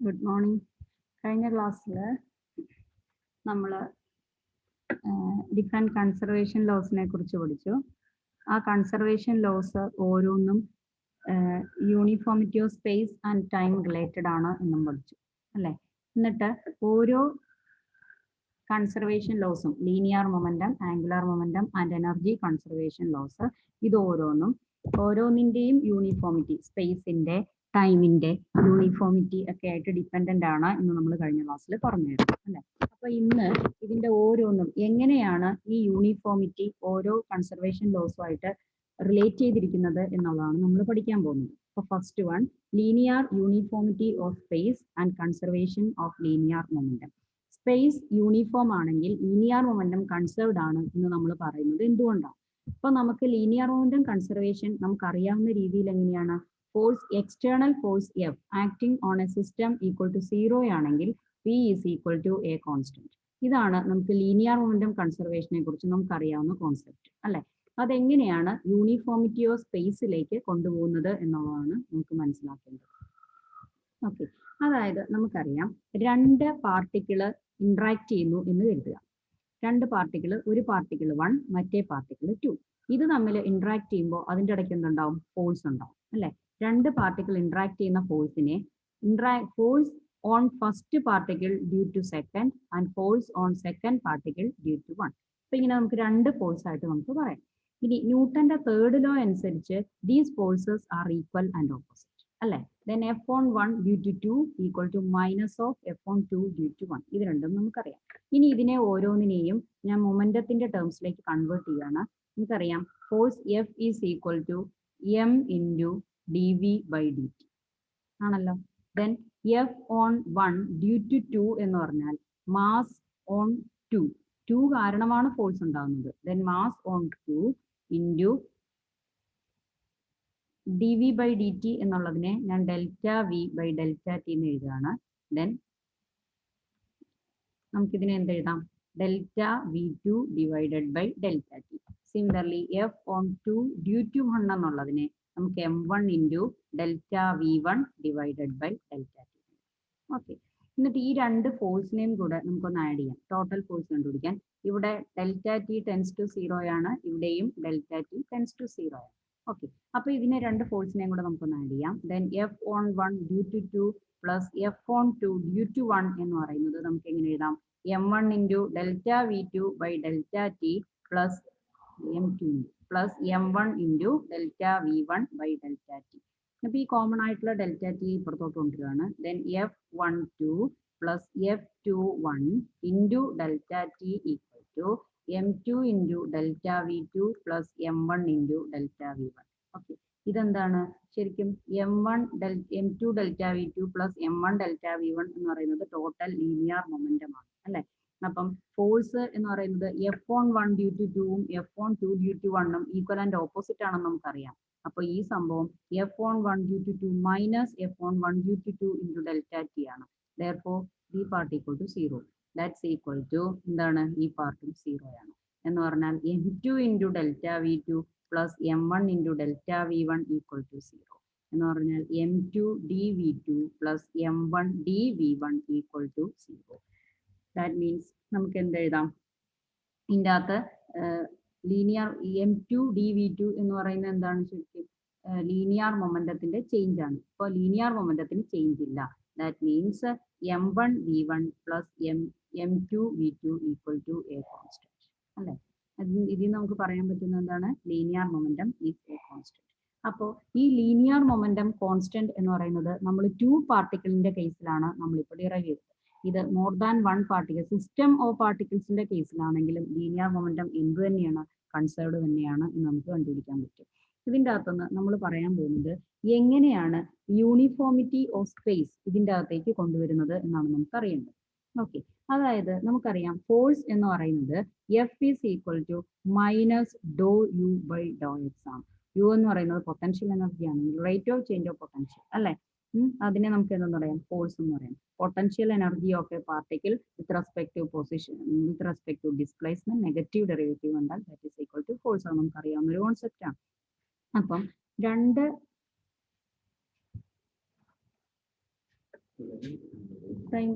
Good morning. കഴിഞ്ഞ ക്ലാസ്സിൽ നമ്മൾ ഡിഫറെൻറ്റ് കൺസർവേഷൻ ലോസിനെ കുറിച്ച് പഠിച്ചു. ആ കൺസർവേഷൻ ലോസ് ഓരോന്നും uniformity of space and time related ആണ് എന്നും പഠിച്ചു അല്ലേ. എന്നിട്ട് ഓരോ കൺസർവേഷൻ ലോസും linear momentum, angular momentum and energy conservation laws, ഇത് ഓരോന്നിന്റെയും യൂണിഫോമിറ്റി, സ്പേസിന്റെ ടൈമിന്റെ യൂണിഫോമിറ്റി ഒക്കെ ആയിട്ട് ഡിപ്പെൻഡന്റ് ആണ് എന്ന് നമ്മൾ കഴിഞ്ഞ ക്ലാസ്സിൽ പറഞ്ഞിരുന്നു അല്ലെ. അപ്പൊ ഇന്ന് ഇതിന്റെ ഓരോന്നും എങ്ങനെയാണ് ഈ യൂണിഫോമിറ്റി ഓരോ കൺസർവേഷൻ ലോസുമായിട്ട് റിലേറ്റ് ചെയ്തിരിക്കുന്നത് എന്നുള്ളതാണ് നമ്മൾ പഠിക്കാൻ പോകുന്നത്. അപ്പൊ first one, linear uniformity of space and conservation of linear momentum. Space uniform ആണെങ്കിൽ ലീനിയർ മൊമെന്റം കൺസർവ്ഡ് ആണ് എന്ന് നമ്മൾ പറയുന്നത് എന്തുകൊണ്ടാണ്? അപ്പൊ നമുക്ക് ലീനിയർ മൊമെന്റം കൺസർവേഷൻ നമുക്ക് അറിയാവുന്ന രീതിയിൽ എങ്ങനെയാണ്? Force, external force F acting on a system equal to 0 ആണെങ്കിൽ P is equal to a constant. ഇതാണ് നമുക്ക് ലീനിയർ മൊമെന്റം കൺസർവേഷനെ കുറിച്ച് നമുക്ക് അറിയാവുന്ന കോൺസെപ്റ്റ് അല്ലെ. അതെങ്ങനെയാണ് യൂണിഫോമിറ്റി ഓഫ് സ്പേസിലേക്ക് കൊണ്ടുപോകുന്നത് എന്നുള്ളതാണ് നമുക്ക് മനസ്സിലാക്കേണ്ടത്. ഓക്കെ, അതായത് നമുക്കറിയാം രണ്ട് പാർട്ടിക്കിള് ഇന്ററാക്ട് ചെയ്യുന്നു എന്ന് കരുതുക. രണ്ട് പാർട്ടിക്കിൾ, ഒരു പാർട്ടിക്കിൾ 1, മറ്റേ പാർട്ടിക്കിൾ 2. ഇത് തമ്മിൽ ഇന്ററാക്ട് ചെയ്യുമ്പോൾ അതിൻ്റെ ഇടയ്ക്ക് എന്തുണ്ടാവും? ഫോഴ്സ് ഉണ്ടാവും അല്ലെ. രണ്ട് പാർട്ടിക്കിൾ ഇന്ററാക്ട് ചെയ്യുന്ന ഫോഴ്സിനെ force on first particle due to second and force on second particle due to 1. അപ്പൊ ഇങ്ങനെ നമുക്ക് രണ്ട് ഫോഴ്സ് ആയിട്ട് നമുക്ക് പറയാം. ഇനി ന്യൂട്ടന്റെ തേർഡ് ലോ അനുസരിച്ച് these forces are equal and opposite അല്ലെ. then F on 1 due to 2 equal to minus of F on 2 due to 1. ഇത് രണ്ടും നമുക്കറിയാം. ഇനി ഇതിനെ ഓരോന്നിനെയും ഞാൻ മൊമെന്റത്തിന്റെ ടേംസിലേക്ക് കൺവേർട്ട് ചെയ്യാണ്. നമുക്കറിയാം force F is equal to M into dV by dt ആണല്ലോ. then F on 1 due to 2 എന്ന് പറഞ്ഞാൽ മാസ് ഓൺ 2 കാരണമാണ് ഫോഴ്സ് ഉണ്ടാകുന്നത്. then mass on 2 into dV by D t എന്നുള്ളതിനെ ഞാൻ delta v by delta t എന്ന് എഴുതുകയാണ്. Then നമുക്കിതിനെ എന്ത് എഴുതാം? Delta V2 divided by delta t. Similarly F on 2 due to 1 എന്നുള്ളതിനെ നമുക്ക് M1 into delta V1 divided by delta t. Okay, എന്നിട്ട് ഈ രണ്ട് ഫോഴ്സിനെയും കൂടെ നമുക്കൊന്ന് ആഡ് ചെയ്യാം, ടോട്ടൽ ഫോഴ്സ് കണ്ടുപിടിക്കാൻ. ഇവിടെ ഡെൽറ്റ ടി ടെൻസ് ടു 0 ആണ്, ഇവിടെയും ഡെൽറ്റ ടി ടെൻസ് ടു 0 ആണ്. ഓക്കെ, അപ്പൊ ഇതിനെ രണ്ട് ഫോഴ്സിനെയും കൂടെ നമുക്കൊന്ന് ആഡ് ചെയ്യാം. Then F on 1 due to 2 plus F on 2 due to 1 എന്ന് പറയുന്നത് നമുക്ക് എങ്ങനെ എഴുതാം? M1 into delta V2 by delta t plus M2 plus M1 into delta V1 by delta t. അപ്പൊ ഈ കോമൺ ആയിട്ടുള്ള ഡെൽറ്റ ടി പുറത്തോട്ട് കൊണ്ടുവരികയാണ്. Then F12 plus F21 into delta t equal to M2 into delta V2 plus M1 into delta V1. Okay, ഇതെന്താണ് ശരിക്കും? M2 delta V2 plus M1 delta V1 എന്ന് പറയുന്നത് total linear momentum ആണ് അല്ലെ. അപ്പം force എന്ന് പറയുന്നത് F ഓൺ 1 ഡ്യൂ ടു 2ഉം F ഓൺ 2 ഡ്യൂ ടു 1ഉം ഈക്വൽ ആൻഡ് ഓപ്പോസിറ്റ് ആണെന്ന് നമുക്കറിയാം. അപ്പൊ ഈ സംഭവം F on 1 due to 2 minus F on 1 due to 2 into delta T ആണ്. therefore ഈ part equal to 0. That's equal to എന്താണ്? ഈ പാർട്ടും 0 ആണ് എന്ന് പറഞ്ഞാൽ M2 into delta V2 plus M1 into delta V1 equal to 0 എന്ന് പറഞ്ഞാൽ M2 dV2 plus M1 dV1 equal to 0. That means നമുക്ക് എന്ത് എഴുതാം? ഇതിൻ്റെ അകത്ത് ലീനിയർ M2 dV2 എന്ന് പറയുന്നത് എന്താണ്? ശരിക്കും ലീനിയർ മൊമെന്റത്തിന്റെ ചേഞ്ച് ആണ്. ഇപ്പോൾ ലീനിയർ മൊമെന്റത്തിന് ചേഞ്ച് ഇല്ല. That means M1 V1 plus M2 V2 equal to a constant അല്ലെ. ഇതിൽ നമുക്ക് പറയാൻ പറ്റുന്നത് എന്താണ്? Linear momentum is a constant. അപ്പോൾ ഈ ലീനിയർ മൊമെന്റം കോൺസ്റ്റന്റ് എന്ന് പറയുന്നത് നമ്മൾ 2 പാർട്ടിക്കിളിന്റെ കേസിലാണ് നമ്മളിപ്പോൾ ഡിറൈവ് ചെയ്തത്. ഇത് more than 1 particle, system of പാർട്ടിക്കിൾസിന്റെ കേസിലാണെങ്കിലും ലീനിയർ മൊമെന്റം എന്ത് തന്നെയാണ്? കൺസേർവ്ഡ് തന്നെയാണ് എന്ന് നമുക്ക് കണ്ടുപിടിക്കാൻ പറ്റും. ഇതിൻ്റെ അകത്തുനിന്ന് നമ്മൾ പറയാൻ പോകുന്നത് എങ്ങനെയാണ് യൂണിഫോമിറ്റി ഓഫ് സ്പേസ് ഇതിൻ്റെ അകത്തേക്ക് കൊണ്ടുവരുന്നത് എന്നാണ് നമുക്ക് അറിയേണ്ടത്. ഓക്കെ, അതായത് നമുക്കറിയാം ഫോഴ്സ് എന്ന് പറയുന്നത് F is equal to minus Dr U by Dr X ആണ്. യു എന്ന് പറയുന്നത് പൊട്ടൻഷ്യൽ എനർജി ആണ്, rate of change of potential അല്ലെ. അതിനെ നമുക്ക് എന്തെന്ന് പറയാം? ഫോഴ്സ് എന്ന് പറയാം. Potential energy of a particle with respect to position, with respect to displacement, negative derivative കണ്ടാൽ that is equal to force ആണ്. നമുക്ക് അറിയാവുന്ന ഒരു കോൺസെപ്റ്റ് ആണ്. അപ്പം രണ്ട് പ്രൈം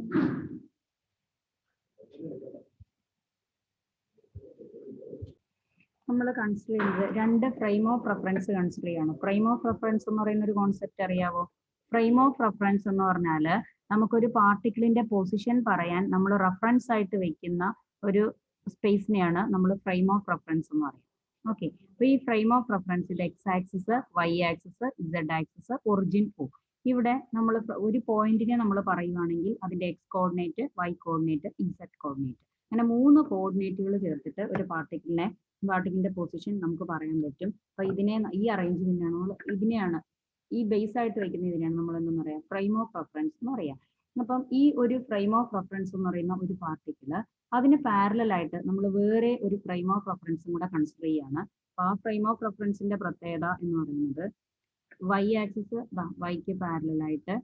നമ്മൾ കൺസിഡർ ചെയ്യുന്നത് രണ്ട് ഫ്രെയിം ഓഫ് റെഫറൻസ് കൺസിഡർ ചെയ്യാണ്. ഫ്രെയിം ഓഫ് റെഫറൻസ് എന്ന് പറയുന്ന ഒരു കോൺസെപ്റ്റ് അറിയാവോ? ഫ്രെയിം ഓഫ് റെഫറൻസ് എന്ന് പറഞ്ഞാൽ നമുക്കൊരു പാർട്ടിക്കിളിന്റെ പൊസിഷൻ പറയാൻ നമ്മൾ റെഫറൻസ് ആയിട്ട് വെക്കുന്ന ഒരു സ്പേസിനെയാണ് നമ്മൾ ഫ്രെയിം ഓഫ് റെഫറൻസ് എന്ന് പറയുന്നത്. ഓക്കെ, അപ്പൊ ഈ ഫ്രെയിം ഓഫ് റെഫറൻസിൽ X axis, Y axis, Z axis, origin O. ഇവിടെ നമ്മൾ ഒരു പോയിന്റിനെ നമ്മൾ പറയുവാണെങ്കിൽ അതിന്റെ X coordinate, Y coordinate, Z coordinate, അങ്ങനെ 3 കോർഡിനേറ്റുകൾ ചേർത്തിട്ട് ഒരു പാർട്ടിക്കിളിന്റെ പൊസിഷൻ നമുക്ക് പറയാൻ പറ്റും. അപ്പൊ ഇതിനെ ഈ അറേഞ്ച്മെന്റാണ് ഇതിനെയാണ് ഈ ബേസ് ആയിട്ട് വെക്കുന്ന ഇതിനെയാണ് നമ്മൾ എന്തെന്ന് പറയാം, ഫ്രെയിം ഓഫ് റെഫറൻസ് എന്ന് പറയാം. അപ്പം ഈ ഒരു ഫ്രെയിം ഓഫ് റെഫറൻസ് എന്ന് പറയുന്ന ഒരു പാർട്ടിക്കിള് അതിന് പാരലൽ ആയിട്ട് നമ്മൾ വേറെ ഒരു ഫ്രെയിം ഓഫ് റെഫറൻസും കൂടെ കൺസിഡർ ചെയ്യാണ്. അപ്പൊ ആ ഫ്രെയിം ഓഫ് റെഫറൻസിന്റെ പ്രത്യേകത എന്ന് പറയുന്നത് വൈ ആക്സിസ് വൈക്ക് പാരലൽ ആയിട്ട്,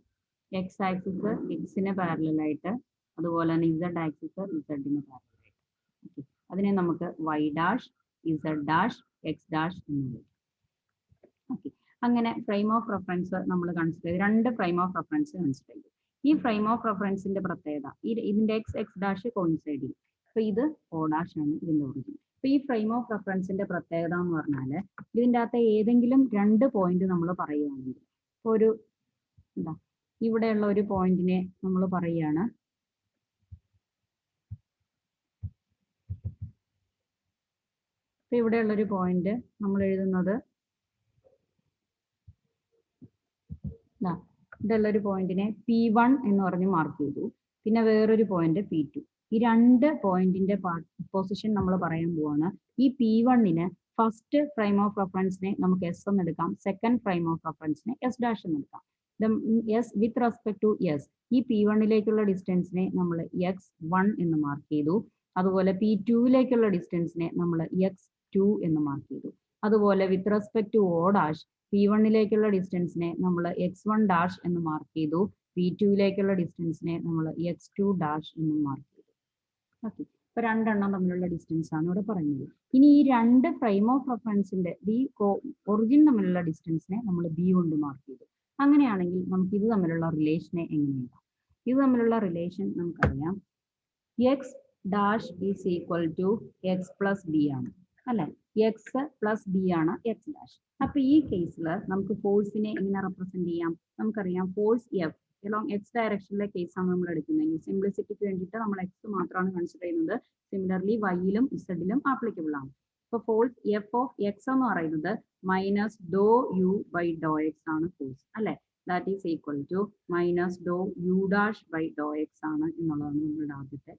എക്സ് ആക്സിസ് എക്സിന് പാരലൽ ആയിട്ട്, അതുപോലെ തന്നെ ഇസഡ് ആക്സിസ് ഇസഡിന് പാരലൽ ആയിട്ട്. ഓക്കെ, അതിനെ നമുക്ക് y dash, z dash, x dash എന്ന് വിളിക്കും. ഓക്കെ, അങ്ങനെ ഫ്രെയിം ഓഫ് റെഫറൻസ് നമ്മൾ കൺസിഡർ ചെയ്ത് രണ്ട് ഫ്രെയിം ഓഫ് റെഫറൻസ് കൺസിഡർ ചെയ്തു. ഈ ഫ്രെയിം ഓഫ് റെഫറൻസിന്റെ പ്രത്യേകത ഇതിന്റെ എക്സ് എക്സ് ഡാഷ് കോയിൻസൈഡ് ചെയ്യും. അപ്പൊ ഇത് ഓ ഡാഷ് ആണ് ഇതിന്റെ ഒറിജിൻ. അപ്പൊ ഈ ഫ്രെയിം ഓഫ് റെഫറൻസിന്റെ പ്രത്യേകത എന്ന് പറഞ്ഞാല് ഇതിന്റെ അകത്ത് ഏതെങ്കിലും 2 പോയിന്റ് നമ്മൾ പറയുകയാണെങ്കിൽ, ഒരു എന്താ ഇവിടെയുള്ള ഒരു പോയിന്റിനെ നമ്മൾ പറയുകയാണ് ഇവിടെയുള്ള ഒരു പോയിന്റ് നമ്മൾ എഴുതുന്നത് ഇതുള്ള ഒരു പോയിന്റിനെ P1 എന്ന് പറഞ്ഞ് മാർക്ക് ചെയ്തു. പിന്നെ വേറൊരു പോയിന്റ് P2. ഈ 2 പോയിന്റിന്റെ പൊസിഷൻ നമ്മൾ പറയാൻ പോവാണ്. ഈ P1ന് ഫസ്റ്റ് ഫ്രെയിം ഓഫ് റെഫറൻസിനെ നമുക്ക് എസ് എന്ന് എടുക്കാം, സെക്കൻഡ് ഫ്രെയിം ഓഫ് റെഫറൻസിനെ എസ് ഡാഷ് എന്ന് എടുക്കാം. S with respect to S, ഈ P1ലേക്കുള്ള ഡിസ്റ്റൻസിനെ നമ്മൾ x1 എന്ന് മാർക്ക് ചെയ്തു. അതുപോലെ P2ലേക്കുള്ള ഡിസ്റ്റൻസിനെ നമ്മൾ x2 എന്ന് മാർക്ക് ചെയ്തു. അതുപോലെ with respect to O dash, P1ലേക്കുള്ള ഡിസ്റ്റൻസിനെ നമ്മൾ x1 ഡാഷ് എന്ന് മാർക്ക് ചെയ്തു. P2ലേക്കുള്ള ഡിസ്റ്റൻസിനെ നമ്മൾ x2 ഡാഷ് എന്ന് മാർക്ക് ചെയ്തു. ഓക്കെ, ഇപ്പൊ 2 എണ്ണം തമ്മിലുള്ള ഡിസ്റ്റൻസ് ആണ് ഇവിടെ പറയുന്നത്. ഇനി ഈ 2 ഫ്രെയിം ഓഫ് റെഫറൻസിന്റെ ഒറിജിൻ തമ്മിലുള്ള ഡിസ്റ്റൻസിനെ നമ്മൾ ബി കൊണ്ട് മാർക്ക് ചെയ്തു. അങ്ങനെയാണെങ്കിൽ നമുക്ക് ഇത് തമ്മിലുള്ള റിലേഷനെ എങ്ങനെയാണ്? ഇത് തമ്മിലുള്ള റിലേഷൻ നമുക്കറിയാം, x dash is equal to x plus B ആണ് അല്ലെ? എക്സ് പ്ലസ് ബി ആണ് എക്സ് ഡാഷ്. അപ്പൊ ഈ കേസിൽ നമുക്ക് ഫോഴ്സിനെ എങ്ങനെ റെപ്രസെന്റ് ചെയ്യാം? നമുക്കറിയാം ഫോഴ്സ് എഫ് along x ഡയറക്ഷനിലെ കേസാണ് നമ്മൾ എടുക്കുന്നതെങ്കിൽ സിംപ്ലിസിറ്റിക്ക് വേണ്ടിയിട്ട് നമ്മൾ എക്സ് മാത്രമാണ് കൺസിഡർ ചെയ്യുന്നത്. സിമിലർലി വൈയിലും ഇസഡിലും ആപ്ലിക്കബിൾ ആണ്. അപ്പൊ ഫോഴ്സ് എഫ് ഓഫ് എക്സ് എന്ന് പറയുന്നത് minus Dr U by Dr X ആണ് ഫോഴ്സ് അല്ലെ? That is equal to minus Dr U dash by Dr X ആണ് എന്നുള്ളതാണ് നമ്മളുടെ ആദ്യത്തെ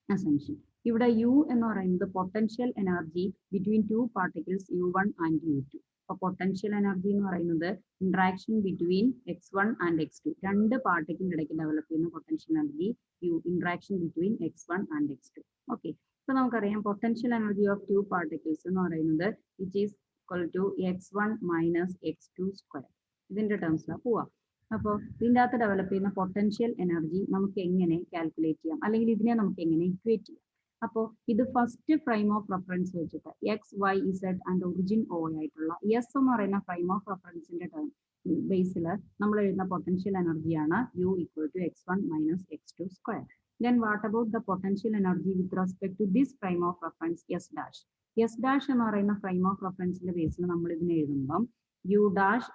അസംഷൻ. ഇവിടെ യു എന്ന് പറയുന്നത് potential energy between 2 particles U1 and U2. അപ്പൊ പൊട്ടൻഷ്യൽ എനർജി എന്ന് പറയുന്നത് interaction between x1 and x2, 2 പാർട്ടിക്കിളിന് ഇടയ്ക്ക് ഡെവലപ്പ് ചെയ്യുന്ന potential energy interaction between x1 and x2. Okay, ഇപ്പൊ നമുക്കറിയാം പൊട്ടൻഷ്യൽ എനർജി ഓഫ് 2 പാർട്ടിക്കിൾസ് എന്ന് പറയുന്നത് which is equal to x1 minus x2 square. ഇതിന്റെ ടേംസിലാണ് പോവാം. അപ്പോൾ ഇതിൻ്റെ അകത്ത് ഡെവലപ്പ് ചെയ്യുന്ന പൊട്ടൻഷ്യൽ എനർജി നമുക്ക് എങ്ങനെ കാൽക്കുലേറ്റ് ചെയ്യാം, അല്ലെങ്കിൽ ഇതിനെ നമുക്ക് എങ്ങനെ ഇക്വേറ്റ് ചെയ്യാം? അപ്പോൾ ഇത് ഫസ്റ്റ് ഫ്രെയിം ഓഫ് റെഫറൻസ് വെച്ചിട്ട് x Y z and origin O ആയിട്ടുള്ള എസ് എന്ന് പറയുന്ന ഫ്രെയിം ഓഫ് റെഫറൻസിന്റെ ബേസിൽ നമ്മൾ എഴുതുന്ന പൊട്ടൻഷ്യൽ എനർജിയാണ് u equal to x1 minus x2 square. Then what about the potential energy with respect to this frame of reference S dash? S dash എന്ന് പറയുന്ന frame of റെഫറൻസിന്റെ ബേസിൽ നമ്മൾ ഇതിനെ എഴുതുമ്പം U dash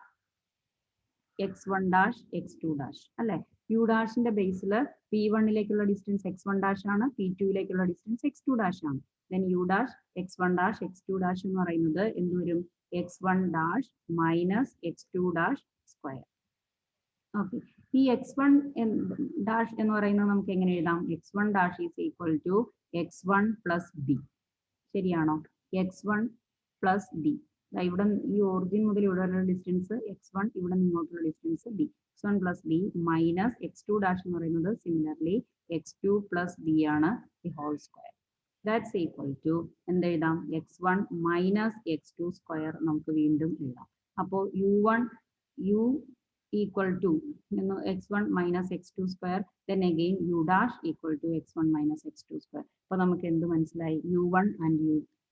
x1 dash x2 dash അല്ലെ? U ഡാഷിന്റെ ബേസിൽ P1ലേക്കുള്ള ഡിസ്റ്റൻസ് x1 ഡാഷ് ആണ്, P2ലേക്കുള്ള ഡിസ്റ്റൻസ് x2 ഡാഷ് ആണ്. Then U dash x1 dash x2 dash എന്ന് പറയുന്നത് എന്ത് വരും? x1 dash minus x2 dash square. Okay, ഈ x1 ഡാഷ് എന്ന് പറയുന്നത് നമുക്ക് എങ്ങനെ എഴുതാം? x1 dash is equal to x1 plus B. ശരിയാണോ? x1 plus B. ഇവിടെ ഈ ഒറിജിൻ മുതൽ ഇവിടെയുള്ള ഡിസ്റ്റൻസ് x1, ഇവിടെ നിങ്ങോട്ടുള്ള distance b. x1 plus B minus x2 dash എന്ന് പറയുന്നത് സിമിലർലി x2 പ്ലസ് ബി ആണ്, the whole square. That's equal to എന്ത് എഴുതാം? x1 മൈനസ് x2 സ്ക്വയർ നമുക്ക് വീണ്ടും എഴുതാം. അപ്പോൾ u equal to x1 minus x2 square, then again u dash equal to x1 minus x2 square. അപ്പോൾ നമുക്ക് എന്ത് മനസ്സിലായി? u1 and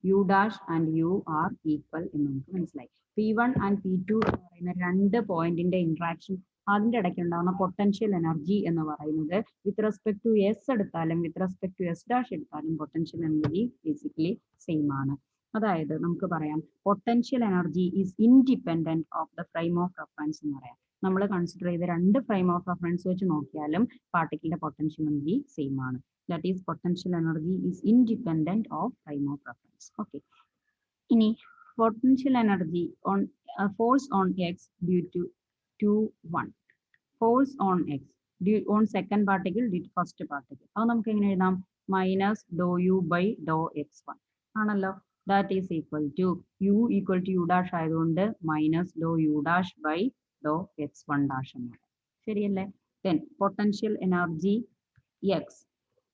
u dash and u are equal എന്ന് നമുക്ക് മനസ്സിലായി. P1 and P2 എന്ന് പറയുന്ന 2 പോയിന്റിന്റെ ഇന്ററാക്ഷൻ അതിൻ്റെ ഇടയ്ക്ക് ഉണ്ടാകുന്ന പൊട്ടൻഷ്യൽ എനർജി എന്ന് പറയുന്നത് വിത്ത് റെസ്പെക്ട് ടു എസ് എടുത്താലും with respect to S dash എടുത്താലും പൊട്ടൻഷ്യൽ എനർജി ബേസിക്കലി സെയിം ആണ്. അതായത് നമുക്ക് പറയാം potential energy is independent of the frame of reference എന്ന് പറയാം. നമ്മൾ കൺസിഡർ ചെയ്ത രണ്ട് ഫ്രെയിം ഓഫ് റെഫറൻസ് വെച്ച് നോക്കിയാലും പാർട്ടിക്കിളിന്റെ പൊട്ടൻഷ്യൽ എനർജി സെയിം ആണ്. That is potential energy is independent of frame of reference. Okay, ഇനി potential energy on force on X due to 1 force on X due on second particle due to first particle. അത് നമുക്ക് എങ്ങനെ എഴുതാം? Minus Dr U by Dr x1 ആണല്ലോ. That is equal to U equal to U dash ആയതുകൊണ്ട് minus Dr U dash by Dr x1 dash എന്നാണ്. ശരിയല്ലേ? Then potential energy X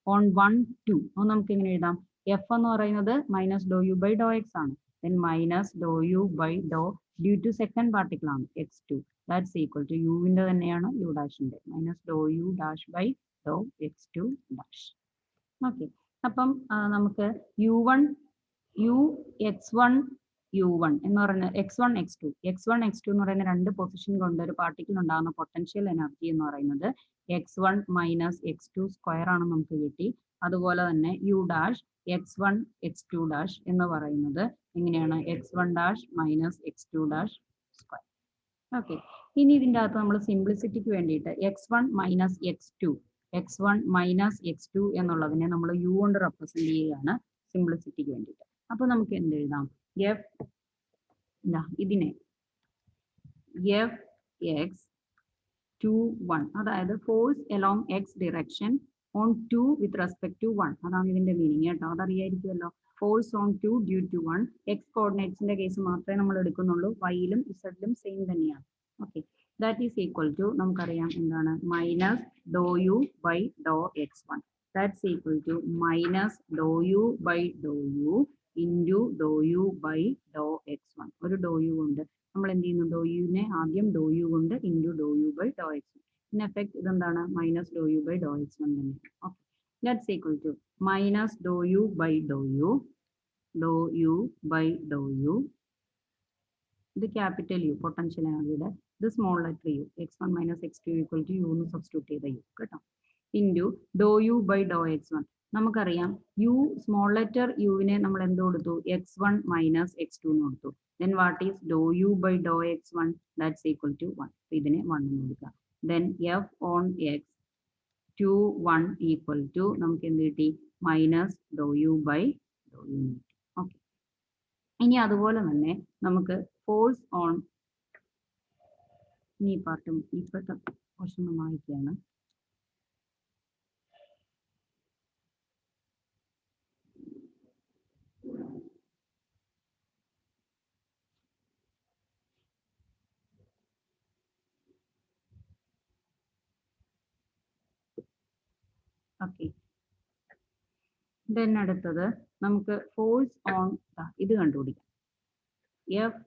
on 1 2 അത് നമുക്ക് എങ്ങനെ എഴുതാം? എഫ് എന്ന് പറയുന്നത് minus Dr U by Dr X ആണ്. Then minus Dr U by do due to second particle ആണ് x2. ദാറ്റ്സ് ഈക്വൽ ടു യുവിൻ്റെ തന്നെയാണ് യു ഡാഷിൻ്റെ minus Dr U dash by Dr x2 dash. Okay, അപ്പം നമുക്ക് U x1 u1 എന്ന് പറയുന്ന x1 x2 എന്ന് പറയുന്ന രണ്ട് പൊസിഷൻ കൊണ്ട് ഒരു പാർട്ടിക്കിൾ ഉണ്ടാകുന്ന പൊട്ടൻഷ്യൽ എനർജി എന്ന് പറയുന്നത് x1 മൈനസ് x2 സ്ക്വയർ ആണെന്ന് നമുക്ക് കിട്ടി. അതുപോലെ തന്നെ U dash x1 x2 dash എന്ന് പറയുന്നത് എങ്ങനെയാണ്? x1 dash minus x2 dash square. Okay, ഇനി ഇതിൻ്റെ അകത്ത് നമ്മൾ സിംപ്ലിസിറ്റിക്ക് വേണ്ടിയിട്ട് x1 മൈനസ് x2 എന്നുള്ളതിനെ നമ്മൾ യു കൊണ്ട് റെപ്രസെന്റ് ചെയ്യുകയാണ് സിംപ്ലിസിറ്റിക്ക് വേണ്ടിയിട്ട്. അപ്പോൾ നമുക്ക് എന്ത് എഴുതാം? ഇതിനെ എഫ് എക്സ് 2 1 അതായത് force along X direction on 2 with respect to 1 അതാണ് ഇതിന്റെ മീനിങ് കേട്ടോ. അതറിയായിരിക്കുമല്ലോ. Force on 2 due to 1 X കോർഡിനേറ്റ്സിന്റെ കേസ് മാത്രമേ നമ്മൾ എടുക്കുന്നുള്ളൂ. വൈയിലും ഇസഡിലും സെയിം തന്നെയാണ്. Okay, that is equal to നമുക്കറിയാം എന്താണ്? Minus Dr U by Dr x1. That's equal to minus Dr U by Dr U into Dr U by Dr x1. ഒരു ഡോ യു കൊണ്ട് നമ്മൾ എന്ത് ചെയ്യുന്നു? ഡോ യുവിനെ ആദ്യം ഡോ യു കൊണ്ട് into Dr U by Dr x1. In effect ഇതെന്താണ്? Minus Dr U by Dr x1 തന്നെ. Okay, that's equal to minus Dr U by Dr U by Dr U. ഇത് ക്യാപിറ്റൽ യു പൊട്ടൻഷ്യൽ എനർജിയുടെ, ഇത് small letter U x1 minus x2 equal to U എന്ന് substitute ചെയ്ത U കേട്ടോ. Into Dr U by Dr x1. നമുക്കറിയാം U small letter യുവിനെ നമ്മൾ എന്ത് കൊടുത്തു? x1 മൈനസ് x2 എന്ന് കൊടുത്തു. Then what is doe U by Dr x1? That's equal to 1. ഇതിനെ 1 എന്ന് കൊടുക്കാം. Then f on x 2 1 equal to നമുക്ക് എന്ത് കിട്ടി? Minus Dr U by Dr U. Okay, ഇനി അതുപോലെ തന്നെ നമുക്ക് ഫോഴ്സ് ഓൺ, ഈ പാർട്ടും ഇപ്പോഴത്തെ ക്വസ്റ്റ്യൻ വായിക്കുകയാണ്. ഓക്കെ, ദെൻ അടുത്തത് നമുക്ക് ഫോഴ്സ് ഓൺ ഇത് കണ്ടുപിടിക്കാം. F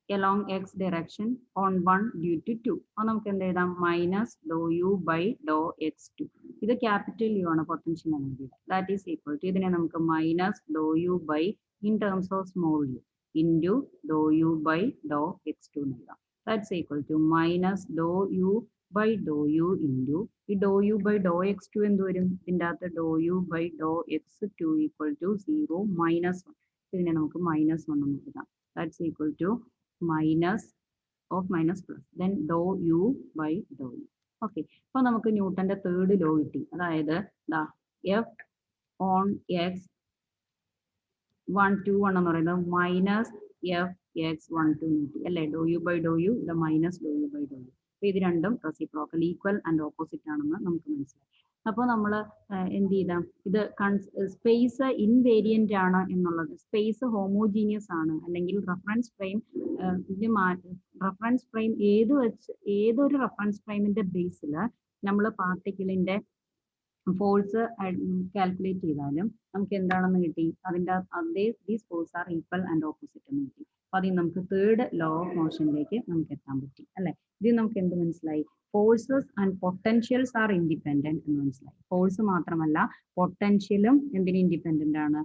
along x direction on 1 due to 2. അപ്പോൾ നമുക്ക് എന്ത് എഴുതാം? Minus Dr U by Dr x2. ഇത് ക്യാപിറ്റൽ യു ആണ് potential energy. That is equal to ഇതിനെ നമുക്ക് minus Dr U by in terms of small u into Dr U by Dr x2 എന്ന് എഴുതാം. That's equal to minus Dr U by Dr U into ഈ dow U by Dr x2 എന്ത് വരും? ഇതിൻ്റെ അകത്ത് do U by Dr x2 equal to 0 minus 1. ഇതിനെ നമുക്ക് minus 1 എന്ന് എഴുതാം. That's equal to minus of minus plus then do U by Dr U. Okay, അപ്പോൾ നമുക്ക് ന്യൂട്ടന്റെ തേർഡ് ലോ കിട്ടി. അതായത് എഫ് ഓൺ എക്സ് 1 2 1 എന്ന് പറയുന്നത് മൈനസ് എഫ് എക്സ് 1 2 കിട്ടി അല്ലേ? Dow U by Dr U, ഇത് minus Dr U by Dr u. അപ്പോൾ ഇത് രണ്ടും റെസിപ്രോക്കൽ ഈക്വൽ ആൻഡ് ഓപ്പോസിറ്റ് ആണെന്ന് നമുക്ക് മനസ്സിലായി. അപ്പോൾ നമ്മൾ എന്ത് ചെയ്താൽ ഇത് സ്പേസ് ഇൻവേരിയന്റ് ആണ് എന്നുള്ളത്, സ്പേസ് ഹോമോജീനിയസ് ആണ് അല്ലെങ്കിൽ റെഫറൻസ് ഫ്രെയിം ഏതൊരു റെഫറൻസ് ഫ്രെയിമിന്റെ ബേസിൽ നമ്മൾ പാർട്ടിക്കിളിന്റെ ഫോഴ്സ് കാൽക്കുലേറ്റ് ചെയ്താലും നമുക്ക് എന്താണെന്ന് കിട്ടി? അതിന്റെ these force are equal and opposite എന്ന് കിട്ടി. അപ്പോൾ അതിൽ നമുക്ക് തേർഡ് ലോ ഓഫ് മോഷനിലേക്ക് നമുക്ക് എത്താൻ പറ്റി അല്ലെ? ഇതിൽ നമുക്ക് എന്ത് മനസ്സിലായി? Forces and potentials R independent എന്ന് മനസ്സിലായി. ഫോഴ്സ് മാത്രമല്ല പൊട്ടൻഷ്യലും എന്തിന് ഇൻഡിപെൻഡന്റ് ആണ്?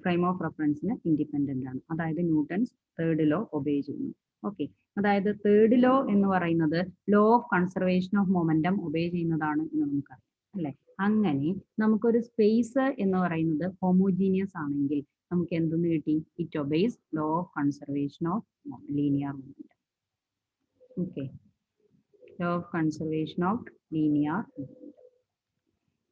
ഫ്രെയിം ഓഫ് റെഫറൻസിന് ഇൻഡിപെൻഡന്റ് ആണ്. അതായത് ന്യൂട്ടൺസ് തേർഡ് ലോ ഒബേ ചെയ്യുന്നു. ഓക്കെ, അതായത് തേർഡ് ലോ എന്ന് പറയുന്നത് law of conservation of momentum obey ചെയ്യുന്നതാണ് എന്ന് നമുക്കറിയാം അല്ലെ. അങ്ങനെ നമുക്കൊരു സ്പേസ് എന്ന് പറയുന്നത് ഹോമോജീനിയസ് ആണെങ്കിൽ നമുക്ക് എന്തെന്ന് കിട്ടി? It obeys law of conservation of linear momentum. Okay, law of conservation of linear momentum.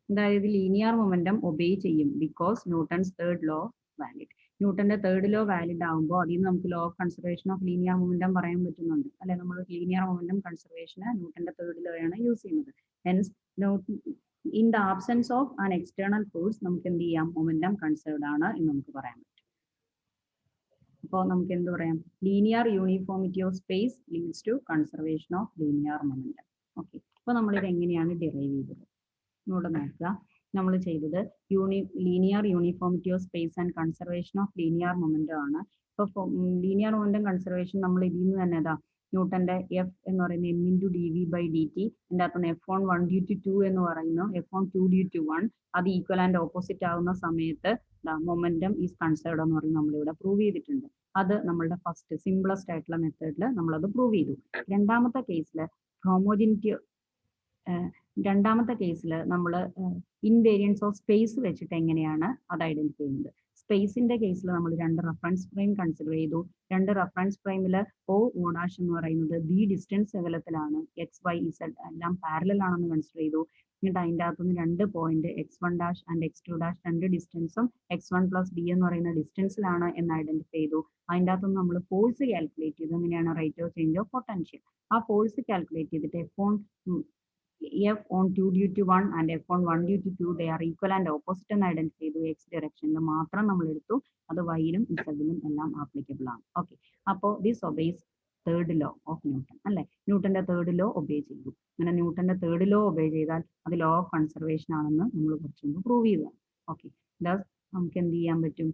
അതായത് ലീനിയർ മൊമെന്റം ഒബേ ചെയ്യും because Newton's third law valid. ന്യൂട്ടന്റെ തേർഡ് ലോ വാലിഡ് ആകുമ്പോൾ അതിൽ നിന്ന് നമുക്ക് law of conservation of linear momentum പറയാൻ പറ്റുന്നുണ്ട് അല്ലെ. നമ്മൾ ലീനിയർ മൊമെന്റം കൺസർവേഷന് ന്യൂട്ടന്റെ തേർഡ് ലോ ആണ് യൂസ് ചെയ്യുന്നത്. Hence in the absence of an external force നമുക്ക് എന്ത് ചെയ്യാം? മൊമെന്റം കൺസേർവ്ഡ് ആണ് എന്ന് നമുക്ക് പറയാൻ പറ്റും. അപ്പോൾ നമുക്ക് എന്ത് പറയാം? Linear uniformity of space leads to conservation of linear momentum. Okay, അപ്പോൾ നമ്മളിത് എങ്ങനെയാണ് ഡിറൈവ് ചെയ്തത്? ഇവിടെ നോക്കുക, നമ്മൾ ചെയ്തത് linear uniformity of space and conservation of linear momentum ആണ്. ഇപ്പോൾ ലീനിയർ മൊമെന്റം കൺസർവേഷൻ നമ്മൾ ഇതിൽ നിന്ന് തന്നെ ന്യൂട്ടന്റെ എഫ് എന്ന് പറയുന്നത് M into D V by D T, എൻ്റെ അകത്തുനിന്ന് എഫ് ഓൺ 1 ഡ്യൂ ടു 2 എന്ന് പറയുന്നു, എഫ് ഓൺ 2 ഡ്യൂ ടു 1 അത് ഈക്വൽ ആൻഡ് ഓപ്പോസിറ്റ് ആകുന്ന സമയത്ത് മൊമെന്റം ഈസ് കൺസേർഡ് എന്ന് പറഞ്ഞ് നമ്മളിവിടെ പ്രൂവ് ചെയ്തിട്ടുണ്ട്. അത് നമ്മളുടെ ഫസ്റ്റ് സിംപ്ലസ്റ്റ് ആയിട്ടുള്ള മെത്തേഡിൽ നമ്മളത് പ്രൂവ് ചെയ്തു. രണ്ടാമത്തെ കേസിൽ രണ്ടാമത്തെ കേസിൽ നമ്മൾ ഇൻവേരിയൻസ് ഓഫ് സ്പേസ് വെച്ചിട്ട് എങ്ങനെയാണ് അത് ഐഡന്റിഫൈ ചെയ്യുന്നത്? സ്പേസിന്റെ കേസിൽ നമ്മൾ രണ്ട് റെഫറൻസ് ഫ്രെയിം കൺസിഡർ ചെയ്തു. രണ്ട് റെഫറൻസ് ഫ്രെയിമിൽ ഒ ഡാഷ് എന്ന് പറയുന്നത് ബി ഡിസ്റ്റൻസ് അകലത്തിലാണ്, എക്സ് വൈ ഇസഡ് എല്ലാം പാരലൽ ആണെന്ന് കൺസിഡർ ചെയ്തു. എന്നിട്ട് അതിൻ്റെ അകത്തുനിന്ന് രണ്ട് point x1 dash and x2 dash രണ്ട് ഡിസ്റ്റൻസും x1 പ്ലസ് ഡി എന്ന് പറയുന്ന ഡിസ്റ്റൻസിലാണ് എന്ന് ഐഡന്റിഫൈ ചെയ്തു. അതിൻ്റെ അകത്തുനിന്ന് നമ്മൾ ഫോഴ്സ് കാൽക്കുലേറ്റ് ചെയ്തു. എങ്ങനെയാണ്? Rate of change of potential. ആ ഫോഴ്സ് കാൽക്കുലേറ്റ് ചെയ്തിട്ട് F on 2 due to 1 and F on 1 due to 2 they are equal and opposite എന്ന് ഐഡന്റിഫൈ ചെയ്തു. എക്സ് ഡയറക്ഷനിൽ മാത്രം നമ്മൾ എടുത്തു, അത് വൈയിലും ഇസഡിലും എല്ലാം ആപ്ലിക്കബിൾ ആണ്. ഓക്കെ, അപ്പോൾ this obeys third law of newton അല്ലെ. ന്യൂട്ടന്റെ തേർഡ് ലോ ഒബേ ചെയ്തു. അങ്ങനെ ന്യൂട്ടന്റെ തേർഡ് ലോ ഒബേ ചെയ്താൽ അത് ലോ ഓഫ് കൺസർവേഷൻ ആണെന്ന് നമ്മൾ കുറച്ച് മുമ്പ് പ്രൂവ് ചെയ്തതാണ്. ഓക്കെ, നമുക്ക് എന്ത് ചെയ്യാൻ പറ്റും?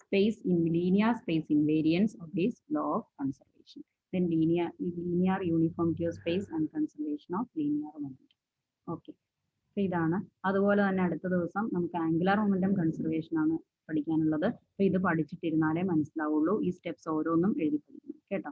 Space in linear space invariance obeys law of conservation. Then linear uniformity of space and conservation of linear momentum. Okay, അപ്പോൾ ഇതാണ്. അതുപോലെ തന്നെ അടുത്ത ദിവസം നമുക്ക് ആംഗുലർ മൊമെന്റം കൺസർവേഷൻ ആണ് പഠിക്കാനുള്ളത്. അപ്പോൾ ഇത് പഠിച്ചിട്ടിരുന്നാലേ മനസ്സിലാവുള്ളൂ. ഈ സ്റ്റെപ്സ് ഓരോന്നും എഴുതി പഠിക്കണം കേട്ടോ.